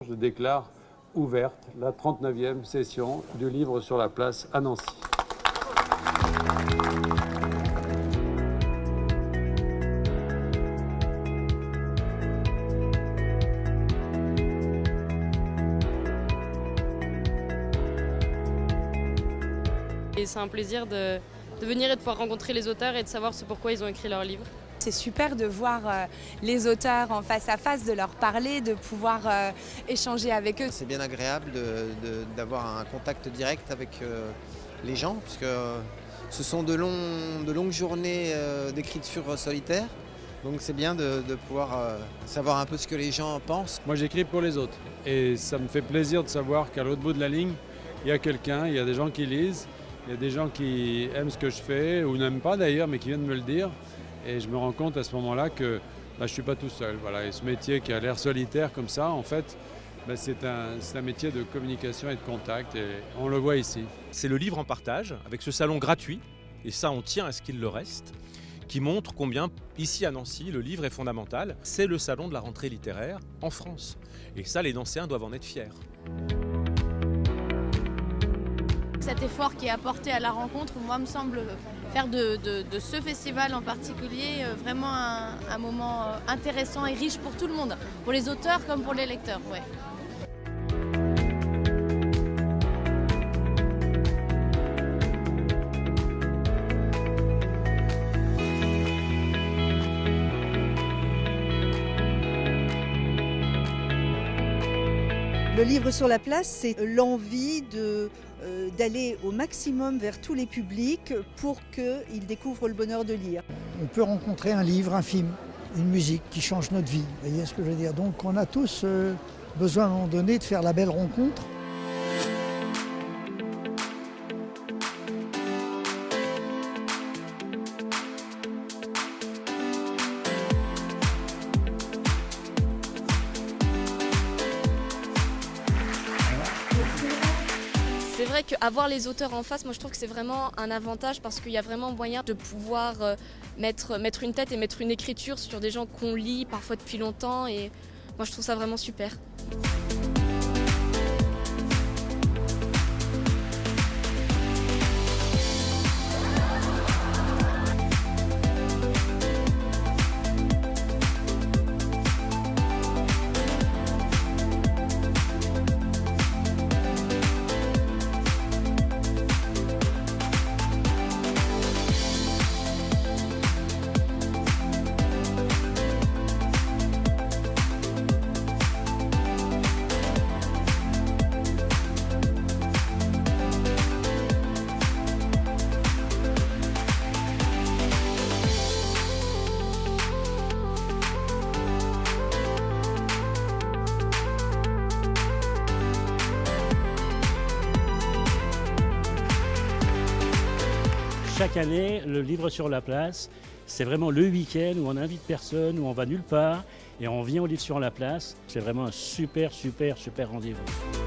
Je déclare ouverte la 39e session du Livre sur la place à Nancy. Et c'est un plaisir de venir et de pouvoir rencontrer les auteurs et de savoir ce pourquoi ils ont écrit leurs livres. C'est super de voir les auteurs en face à face, de leur parler, de pouvoir échanger avec eux. C'est bien agréable d'avoir un contact direct avec les gens, puisque ce sont de longues journées d'écriture solitaire. Donc c'est bien de pouvoir savoir un peu ce que les gens pensent. Moi j'écris pour les autres et ça me fait plaisir de savoir qu'à l'autre bout de la ligne, il y a quelqu'un, il y a des gens qui lisent, il y a des gens qui aiment ce que je fais ou n'aiment pas d'ailleurs mais qui viennent me le dire. Et je me rends compte à ce moment-là que je ne suis pas tout seul. Voilà. Et ce métier qui a l'air solitaire comme ça, en fait, c'est un métier de communication et de contact. Et on le voit ici. C'est le livre en partage, avec ce salon gratuit, et ça on tient à ce qu'il le reste, qui montre combien, ici à Nancy, le livre est fondamental. C'est le salon de la rentrée littéraire en France. Et ça, les Nancéens doivent en être fiers. Cet effort qui est apporté à la rencontre, moi, me semble faire de ce festival en particulier vraiment un moment intéressant et riche pour tout le monde, pour les auteurs comme pour les lecteurs. Ouais. Le livre sur la place, c'est l'envie d'aller au maximum vers tous les publics pour qu'ils découvrent le bonheur de lire. On peut rencontrer un livre, un film, une musique qui change notre vie. Vous voyez ce que je veux dire? Donc on a tous besoin à un moment donné de faire la belle rencontre. C'est vrai qu'avoir les auteurs en face, moi je trouve que c'est vraiment un avantage parce qu'il y a vraiment moyen de pouvoir mettre une tête et mettre une écriture sur des gens qu'on lit parfois depuis longtemps et moi je trouve ça vraiment super. Chaque année, le livre sur la place, c'est vraiment le week-end où on n'invite personne, où on va nulle part et on vient au livre sur la place. C'est vraiment un super rendez-vous.